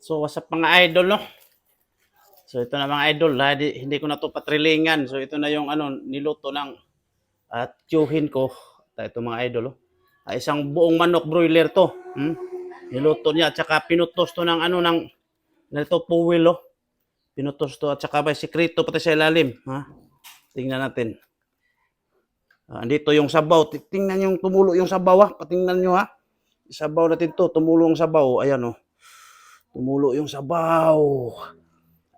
So, what's up mga idol, no? So, ito na mga idol, ha? Hindi ko na to patrilingan. So, ito na yung niluto ng at tiyuhin ko. Ito mga idol, oh. Isang buong manok broiler to. Niluto niya at saka pinutos to ng nito puwil, oh. Pinutos to at saka may sikreto pati sa ilalim, ha? Tingnan natin. Andito yung sabaw. Tingnan yung tumulo yung sabaw, ha? Patingnan nyo, ha? Sabaw natin to. Tumulo yung sabaw. Ayan, oh. Tumulo yung sabaw.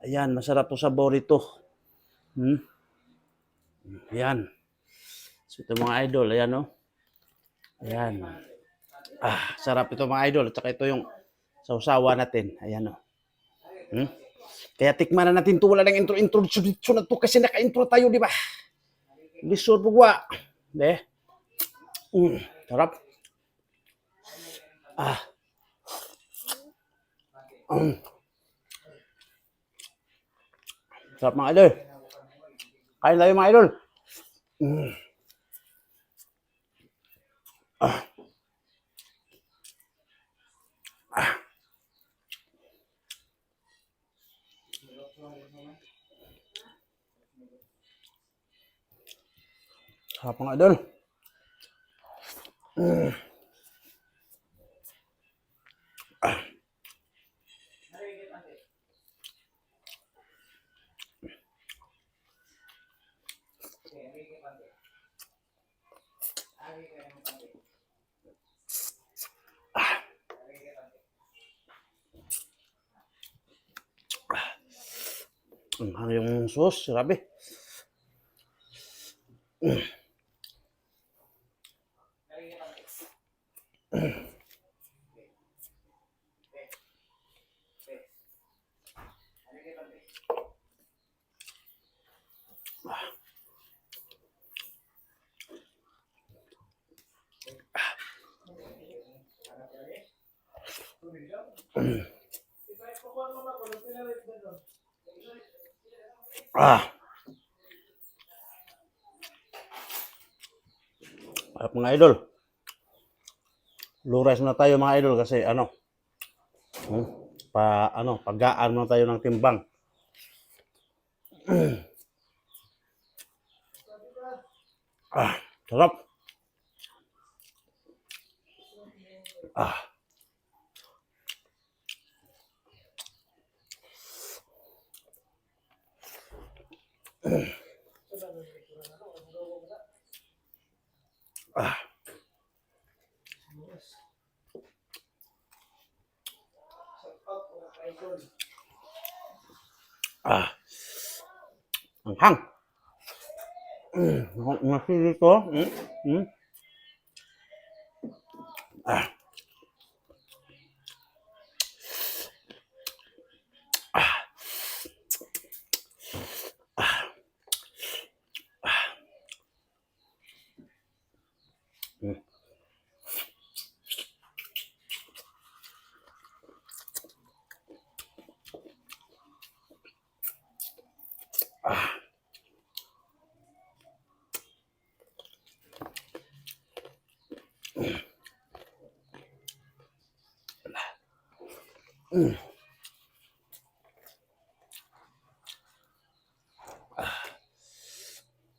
Ayan, masarap to sabaw rito. Ayan. So, ito mga idol. Ayan, oh. Ayan. Sarap ito mga idol. At saka ito yung sausawa natin. Ayan, oh. Kaya tikman na natin ito. Wala nang intro na to kasi naka-intro tayo, di ba? Lisod po gwa. De. Sarap. Sarap mga idol. Kain tayo mga idol. Sarap mga idol. Ano yung sauce? Grabe. Sarap mga idol. Low rice na tayo mga idol kasi paggaan na tayo ng timbang. Sarap. Ang hang. Masih dito.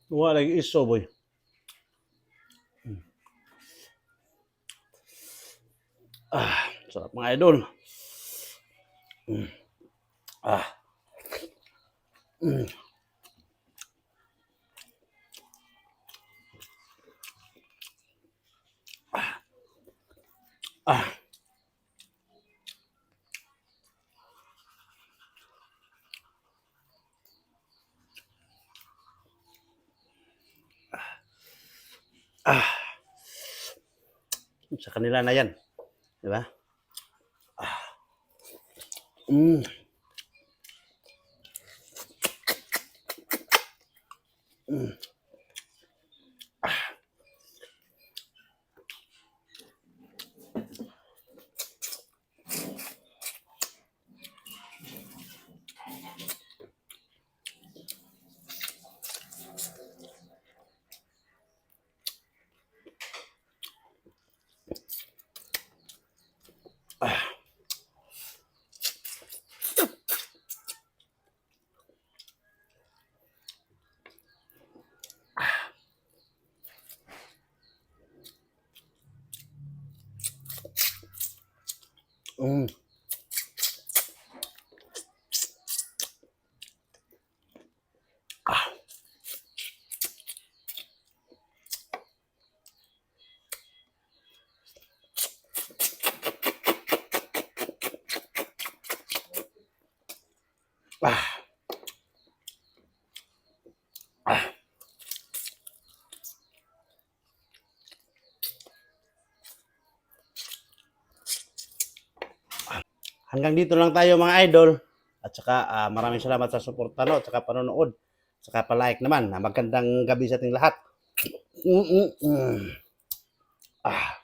Wala lagi iso boy. Sarap mga idol. Sa kanila na yan. Di ba? Mm. Ah. Ah. Ah. Hanggang dito lang tayo mga idol. At saka maraming salamat sa suporta no, at saka panonood. At saka pa-like naman. Magandang gabi sa ating lahat. Mm-mm-mm. Ah.